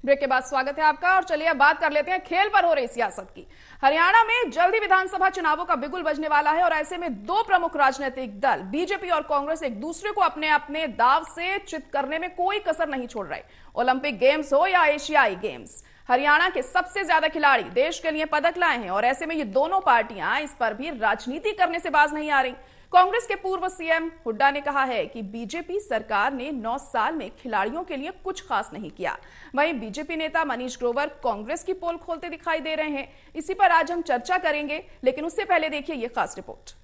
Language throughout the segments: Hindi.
ब्रेक के बाद स्वागत है आपका और चलिए अब बात कर लेते हैं खेल पर हो रही सियासत की। हरियाणा में जल्दी विधानसभा चुनावों का बिगुल बजने वाला है और ऐसे में दो प्रमुख राजनीतिक दल बीजेपी और कांग्रेस एक दूसरे को अपने अपने दांव से चित करने में कोई कसर नहीं छोड़ रहे। ओलंपिक गेम्स हो या एशियाई गेम्स, हरियाणा के सबसे ज्यादा खिलाड़ी देश के लिए पदक लाए हैं और ऐसे में ये दोनों पार्टियां इस पर भी राजनीति करने से बाज नहीं आ रही। कांग्रेस के पूर्व सीएम हुड्डा ने कहा है कि बीजेपी सरकार ने 9 साल में खिलाड़ियों के लिए कुछ खास नहीं किया। वहीं बीजेपी नेता मनीष ग्रोवर कांग्रेस की पोल खोलते दिखाई दे रहे हैं। इसी पर आज हम चर्चा करेंगे, लेकिन उससे पहले देखिए ये खास रिपोर्ट।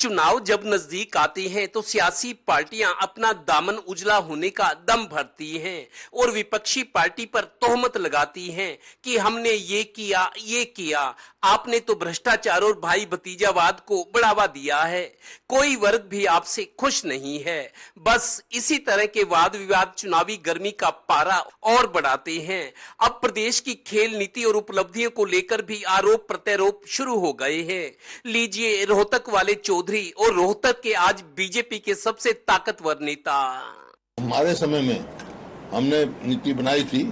चुनाव जब नजदीक आते हैं तो सियासी पार्टियां अपना दामन उजला होने का दम भरती हैं और विपक्षी पार्टी पर तोहमत लगाती हैं कि हमने ये किया, आपने तो भ्रष्टाचार और भाई भतीजावाद को बढ़ावा दिया है। कोई वर्ग भी आपसे खुश नहीं है। बस इसी तरह के वाद विवाद चुनावी गर्मी का पारा और बढ़ाते हैं। अब प्रदेश की खेल नीति और उपलब्धियों को लेकर भी आरोप प्रत्यारोप शुरू हो गए हैं। लीजिए रोहतक वाले चौधरी और रोहतक के आज बीजेपी के सबसे ताकतवर नेता। हमारे समय में हमने नीति बनाई थी,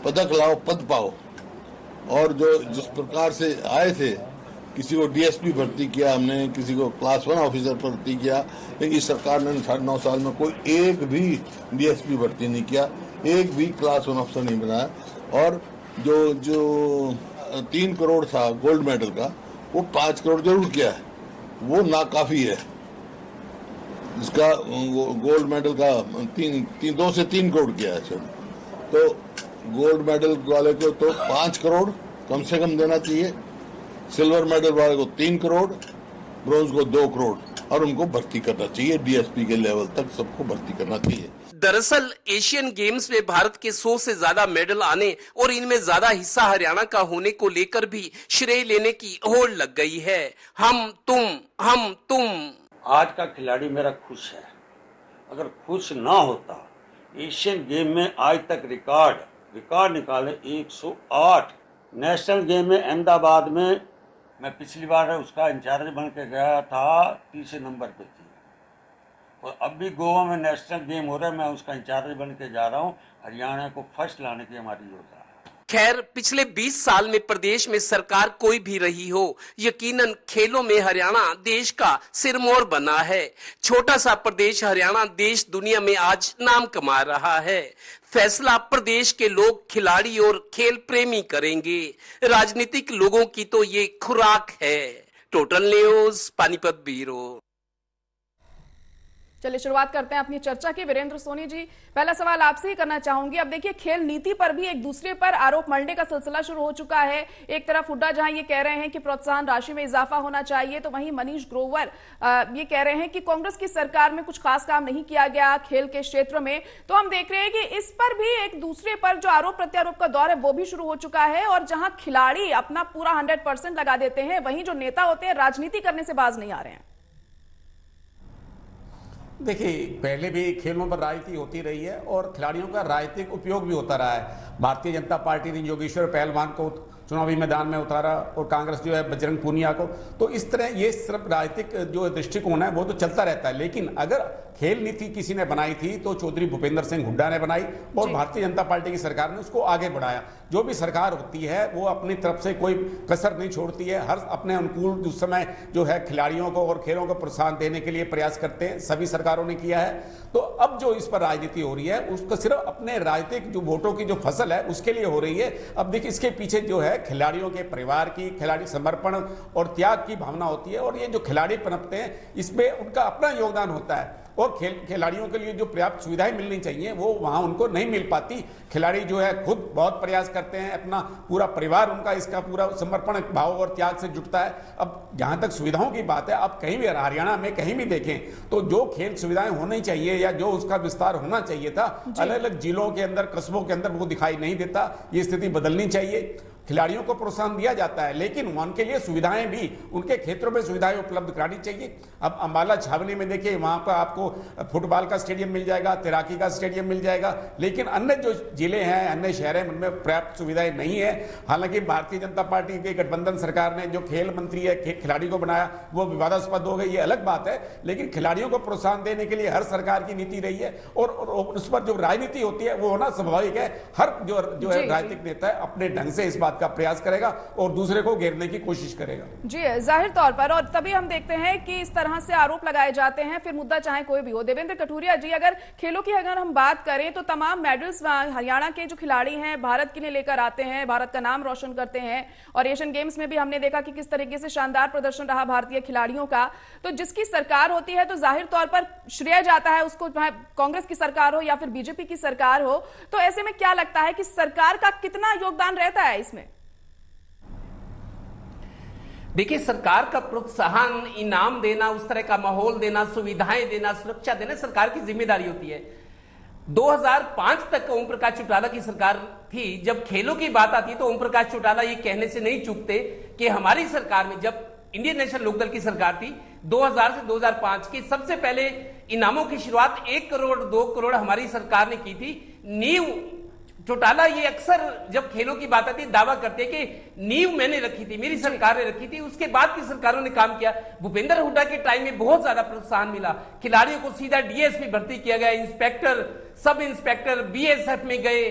पदक लाओ पद पाओ, और जो जिस प्रकार से आए थे, किसी को डीएसपी भर्ती किया हमने, किसी को क्लास 1 ऑफिसर भर्ती किया, लेकिन इस सरकार ने 9.5 साल में कोई एक भी डीएसपी भर्ती नहीं किया, एक भी क्लास 1 ऑफिसर नहीं बनाया। और जो 3 करोड़ था गोल्ड मेडल का, वो 5 करोड़ जरूर किया है, वो नाकाफी है। इसका गोल्ड मेडल का 2 से 3 करोड़ किया है सर। तो गोल्ड मेडल वाले को तो 5 करोड़ कम से कम देना चाहिए, सिल्वर मेडल वाले को 3 करोड़, ब्रोंज को 2 करोड़, और उनको भर्ती करना चाहिए। डीएसपी के लेवल तक सबको भर्ती करना चाहिए। दरअसल एशियन गेम्स में भारत के 100 से ज्यादा मेडल आने और इनमें ज्यादा हिस्सा हरियाणा का होने को लेकर भी श्रेय लेने की होड़ लग गई है। हम तुम। आज का खिलाड़ी मेरा खुश है। अगर खुश ना होता, एशियन गेम में आज तक रिकॉर्ड निकाले 108। नेशनल गेम में अहमदाबाद में मैं पिछली बार उसका इंचार्ज बन के गया था, तीसरे नंबर पे थी, और अब भी गोवा में नेशनल गेम हो रहा है, मैं उसका इंचार्ज बन के जा रहा हूँ। हरियाणा को फर्स्ट लाने की हमारी योजना है। खैर, पिछले 20 साल में प्रदेश में सरकार कोई भी रही हो, यकीनन खेलों में हरियाणा देश का सिरमौर बना है। छोटा सा प्रदेश हरियाणा देश दुनिया में आज नाम कमा रहा है। फैसला प्रदेश के लोग, खिलाड़ी और खेल प्रेमी करेंगे। राजनीतिक लोगों की तो ये खुराक है। Total news, Panipat bureau. चलिए शुरुआत करते हैं अपनी चर्चा की। वीरेंद्र सोनी जी, पहला सवाल आपसे ही करना चाहूंगी। अब देखिए, खेल नीति पर भी एक दूसरे पर आरोप मलने का सिलसिला शुरू हो चुका है। एक तरफ हुड्डा जहां ये कह रहे हैं कि प्रोत्साहन राशि में इजाफा होना चाहिए, तो वहीं मनीष ग्रोवर ये कह रहे हैं कि कांग्रेस की सरकार में कुछ खास काम नहीं किया गया खेल के क्षेत्र में। तो हम देख रहे हैं कि इस पर भी एक दूसरे पर जो आरोप प्रत्यारोप का दौर है वो भी शुरू हो चुका है, और जहां खिलाड़ी अपना पूरा 100% लगा देते हैं, वहीं जो नेता होते हैं राजनीति करने से बाज नहीं आ रहे हैं। देखिए, पहले भी खेलों पर राजनीति होती रही है और खिलाड़ियों का राजनीतिक उपयोग भी होता रहा है। भारतीय जनता पार्टी ने योगेश्वर पहलवान को चुनावी मैदान में उतारा और कांग्रेस जो है बजरंग पूनिया को। तो इस तरह ये सिर्फ राजनीतिक जो दृष्टिकोण है वो तो चलता रहता है, लेकिन अगर खेल नीति किसी ने बनाई थी तो चौधरी भूपेंद्र सिंह हुड्डा ने बनाई और भारतीय जनता पार्टी की सरकार ने उसको आगे बढ़ाया। जो भी सरकार होती है वो अपनी तरफ से कोई कसर नहीं छोड़ती है, हर अपने अनुकूल उस समय जो है खिलाड़ियों को और खेलों को प्रोत्साहन देने के लिए प्रयास करते हैं। सभी सरकारों ने किया है। तो अब जो इस पर राजनीति हो रही है उसको सिर्फ अपने राजनीतिक जो वोटों की जो फसल है उसके लिए हो रही है। अब देखिए, इसके पीछे जो है खिलाड़ियों के परिवार की, खिलाड़ी समर्पण और त्याग की भावना होती है, और ये जो खिलाड़ी पनपते हैं इसमें उनका अपना योगदान होता है। और खिलाड़ियों के लिए जो पर्याप्त सुविधाएं मिलनी चाहिए वो वहां उनको नहीं मिल पाती। खिलाड़ी जो है खुद बहुत प्रयास करते हैं, अपना पूरा परिवार उनका इसका पूरा समर्पण भाव और त्याग से जुटता है। अब जहां तक सुविधाओं की बात है, आप कहीं भी हरियाणा में कहीं भी देखें तो जो खेल सुविधाएं होनी चाहिए या जो उसका विस्तार होना चाहिए था अलग अलग जिलों के अंदर, कस्बों के अंदर, वो दिखाई नहीं देता। ये स्थिति बदलनी चाहिए। खिलाड़ियों को प्रोत्साहन दिया जाता है, लेकिन उनके लिए सुविधाएं भी उनके क्षेत्रों में सुविधाएं उपलब्ध करानी चाहिए। अब अंबाला छावनी में देखिए, वहां पर आपको फुटबॉल का स्टेडियम मिल जाएगा, तैराकी का स्टेडियम मिल जाएगा, लेकिन अन्य जो जिले हैं, अन्य शहर हैं, उनमें पर्याप्त सुविधाएं नहीं है। हालांकि भारतीय जनता पार्टी की गठबंधन सरकार ने जो खेल मंत्री है खिलाड़ी को बनाया, वो विवादास्पद हो गई, ये अलग बात है, लेकिन खिलाड़ियों को प्रोत्साहन देने के लिए हर सरकार की नीति रही है और उस पर जो राजनीति होती है वो होना स्वाभाविक है। हर जो है राजनीतिक नेता है अपने ढंग से इस बात का प्रयास करेगा और दूसरे को घेरने की कोशिश करेगा। जी जाहिर तौर पर, और तभी हम देखते हैं कि इस तरह से आरोप लगाए जाते हैं, फिर मुद्दा चाहे कोई भी हो। देवेंद्र कठुरिया जी, अगर खेलों की अगर हम बात करें तो तमाम मेडल्स हरियाणा के जो खिलाड़ी हैं भारत के लिए लेकर आते हैं, भारत का नाम रोशन करते हैं, और एशियन गेम्स में भी हमने देखा कि किस तरीके से शानदार प्रदर्शन रहा भारतीय खिलाड़ियों का। तो जिसकी सरकार होती है तो जाहिर तौर पर श्रेय जाता है उसको, चाहे कांग्रेस की सरकार हो या फिर बीजेपी की सरकार हो। तो ऐसे में क्या लगता है कि सरकार का कितना योगदान रहता है इसमें? देखिए, सरकार का प्रोत्साहन, इनाम देना, उस तरह का माहौल देना, सुविधाएं देना, सुरक्षा देना सरकार की जिम्मेदारी होती है। 2005 तक ओम प्रकाश चौटाला की सरकार थी। जब खेलों की बात आती है तो ओम प्रकाश चौटाला ये कहने से नहीं चूकते कि हमारी सरकार में, जब इंडियन नेशनल लोकदल की सरकार थी 2000 से 2005 की, सबसे पहले इनामों की शुरुआत 1 करोड़ 2 करोड़ हमारी सरकार ने की थी। नींव चौटाला ये अक्सर जब खेलों की बात आती है दावा करते हैं कि नींव मैंने रखी थी, मेरी सरकार ने रखी थी, उसके बाद की सरकारों ने काम किया। भूपेंद्र हुड्डा के टाइम में बहुत ज्यादा प्रोत्साहन मिला, खिलाड़ियों को सीधा डीएसपी भर्ती किया गया, इंस्पेक्टर, सब इंस्पेक्टर बीएसएफ में गए,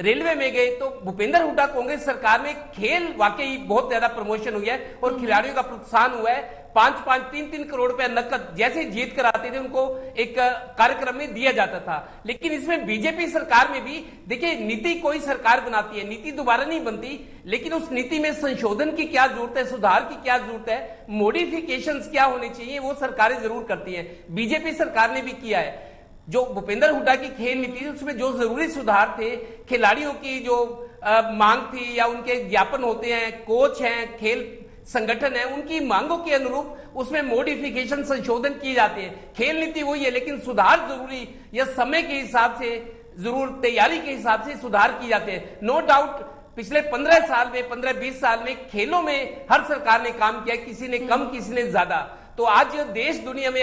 रेलवे में गए। तो भूपेंद्र हुड्डा कांग्रेस सरकार में खेल वाकई बहुत ज्यादा प्रमोशन हुआ है और खिलाड़ियों का प्रोत्साहन हुआ है। 5-5, 3-3 करोड़ रुपए नकद जैसे जीत कर आते थे उनको एक कार्यक्रम में दिया जाता था। लेकिन इसमें बीजेपी सरकार में भी देखिए, नीति कोई सरकार बनाती है, नीति दोबारा नहीं बनती, लेकिन उस नीति में संशोधन की क्या जरूरत है, सुधार की क्या जरूरत है, मॉडिफिकेशंस क्या होने चाहिए, वो सरकारें जरूर करती हैं। बीजेपी सरकार ने भी किया है। जो भूपेंद्र हुड्डा की खेल नीति थी उसमें जो जरूरी सुधार थे, खिलाड़ियों की जो मांग थी या उनके ज्ञापन होते हैं, कोच हैं, खेल संगठन है, उनकी मांगों के अनुरूप उसमें मॉडिफिकेशन, संशोधन किए जाते हैं। खेल नीति वही है, लेकिन सुधार जरूरी या समय के हिसाब से, जरूर तैयारी के हिसाब से सुधार किए जाते हैं। नो डाउट पिछले 15 साल में, 15-20 साल में खेलों में हर सरकार ने काम किया, किसी ने कम, किसी ने ज्यादा। तो आज देश दुनिया में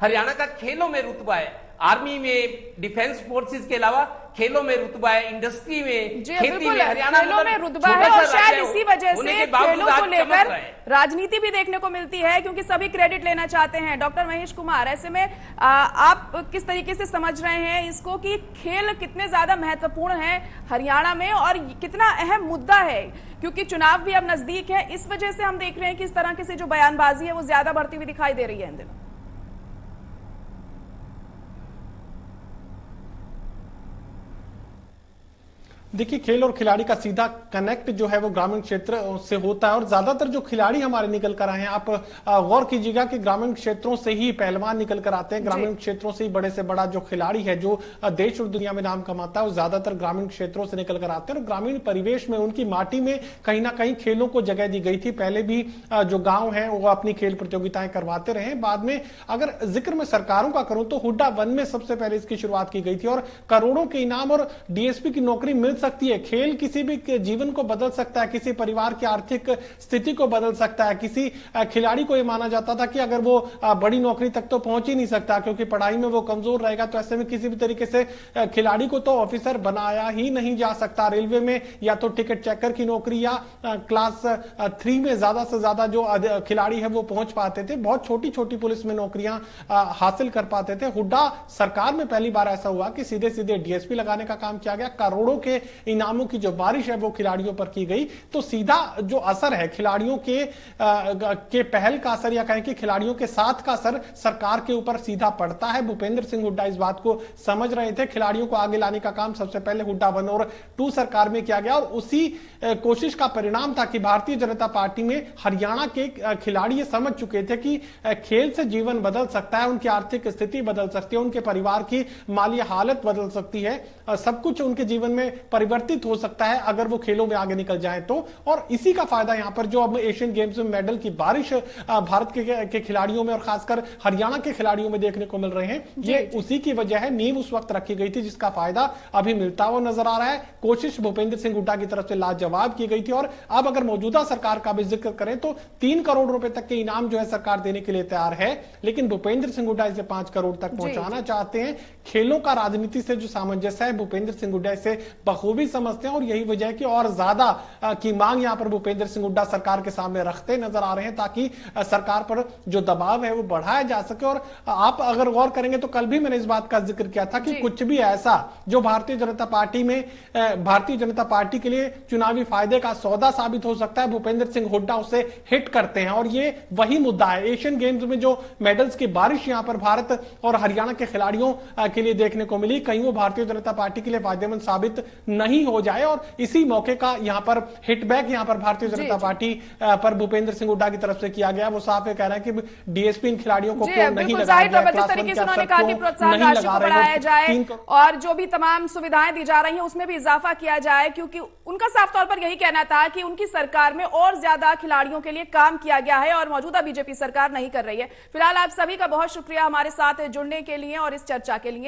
हरियाणा का खेलों में रुतबा है। आर्मी में, डिफेंस फोर्सेस के अलावा खेलों में रुतबा है, इंडस्ट्री में, खेती में हरियाणा खेलों में रुतबा है। और शायद इसी वजह से खेलों को लेकर राजनीति भी देखने को मिलती है, क्योंकि सभी क्रेडिट लेना चाहते हैं। डॉक्टर महेश कुमार, ऐसे में आप किस तरीके से समझ रहे हैं इसको कि खेल कितने ज्यादा महत्वपूर्ण है हरियाणा में और कितना अहम मुद्दा है, क्योंकि चुनाव भी अब नजदीक है, इस वजह से हम देख रहे हैं कि इस तरह की जो बयानबाजी है वो ज्यादा बढ़ती हुई दिखाई दे रही है इन दिनों। देखिए, खेल और खिलाड़ी का सीधा कनेक्ट जो है वो ग्रामीण क्षेत्र से होता है और ज्यादातर जो खिलाड़ी हमारे निकल कर आए हैं, आप गौर कीजिएगा कि ग्रामीण क्षेत्रों से ही पहलवान निकल कर आते हैं, ग्रामीण क्षेत्रों से ही बड़े से बड़ा जो खिलाड़ी है जो देश और दुनिया में नाम कमाता है वो ज्यादातर ग्रामीण क्षेत्रों से निकल कर आते हैं। और ग्रामीण परिवेश में उनकी माटी में कहीं ना कहीं खेलों को जगह दी गई थी। पहले भी जो गांव है वो अपनी खेल प्रतियोगिताएं करवाते रहे। बाद में अगर जिक्र में सरकारों का करूं तो हुड्डा 1 में सबसे पहले इसकी शुरुआत की गई थी और करोड़ों के इनाम और डीएसपी की नौकरी मिल सकती है। खेल किसी भी जीवन को बदल सकता है, किसी परिवार की आर्थिक स्थिति को बदल सकता है। किसी खिलाड़ी को यह माना जाता था कि अगर वो बड़ी नौकरी तक तो पहुंच ही नहीं सकता क्योंकि पढ़ाई में वो कमजोर रहेगा, तो ऐसे में किसी भी तरीके से खिलाड़ी को तो ऑफिसर बनाया ही नहीं जा सकता। रेलवे में या तो टिकट चेकर की नौकरी या क्लास 3 में ज्यादा से ज्यादा जो खिलाड़ी है वो पहुंच पाते थे। बहुत छोटी छोटी पुलिस में नौकरियां हासिल कर पाते थे। हुड्डा सरकार में पहली बार ऐसा हुआ कि सीधे सीधे डीएसपी लगाने का काम किया गया। करोड़ों के इनामों की जो बारिश है वो खिलाड़ियों पर की गई। तो सीधा जो असर है खिलाड़ियों के पहल का असर या कहें कि खिलाड़ियों के साथ का असर सरकार के ऊपर सीधा पड़ता है। भूपेंद्र सिंह हुड्डा इस बात को समझ रहे थे। खिलाड़ियों को आगे लाने का काम सबसे पहले हुड्डा 1 और 2 सरकार में किया गया और उसी कोशिश का परिणाम था कि भारतीय जनता पार्टी में हरियाणा के खिलाड़ी ये समझ चुके थे कि खेल से जीवन बदल सकता है, उनकी आर्थिक स्थिति बदल सकती है, उनके परिवार की माली हालत बदल सकती है, सब कुछ उनके जीवन में परिवर्तित हो सकता है अगर वो खेलों में आगे निकल जाए तो। और इसी का फायदा यहाँ पर जो अब एशियन गेम्स में मेडल की बारिश भारत के खिलाड़ियों में और खासकर हरियाणा के खिलाड़ियों में देखने को मिल रहे हैं, ये उसी की वजह है। नींव उस वक्त रखी गई थी जिसका फायदा अभी मिलता हुआ नजर आ रहा है। कोशिश भूपेंद्र सिंह हुड्डा की तरफ से लाजवाब की गई थी और अब अगर मौजूदा सरकार का भी जिक्र करें तो 3 करोड़ रुपए तक के इनाम जो है सरकार देने के लिए तैयार है, लेकिन भूपेंद्र सिंह हुड्डा इसे 5 करोड़ तक पहुंचाना चाहते हैं। खेलों का राजनीति से जो सामंजस्य है भूपेंद्र सिंह हुड्डा इसे बखूबी समझते हैं और यही वजह है कि और ज्यादा की मांग यहां पर भूपेंद्र सिंह हुड्डा सरकार के सामने रखते नजर आ रहे हैं ताकि सरकार पर जो दबाव है वो बढ़ाया जा सके। और आप अगर गौर करेंगे तो कल भी मैंने इस बात का जिक्र किया था कि कुछ भी ऐसा जो भारतीय जनता पार्टी के लिए चुनावी फायदे का सौदा साबित हो सकता है, भूपेंद्र सिंह हुड्डा उसे हिट करते हैं। और ये वही मुद्दा है। एशियन गेम्स में जो मेडल्स की बारिश यहां पर भारत और हरियाणा के खिलाड़ियों के लिए देखने को मिली, कहीं वो भारतीय जनता पार्टी के लिए फायदेमंद साबित नहीं हो जाए। और इसी मौके का यहां पर हिटबैक यहां पर भारतीय जनता पार्टी पर भूपेंद्र सिंह हुड्डा की तरफ से किया गया। वो साफ कह रहे हैं कि डीएसपी इन खिलाड़ियों को क्यों नहीं लगाया गया, जिस तरीके से उन्होंने कहा कि प्रोत्साहन राशि को बढ़ाया जाए और जो भी तमाम सुविधाएं दी जा रही हैं उसमें भी इजाफा किया जाए, क्योंकि उनका साफ तौर पर यही कहना था कि उनकी सरकार में और ज्यादा खिलाड़ियों के लिए काम किया गया है और मौजूदा बीजेपी सरकार नहीं कर रही है। फिलहाल आप सभी का बहुत शुक्रिया हमारे साथ जुड़ने के लिए और इस चर्चा के लिए।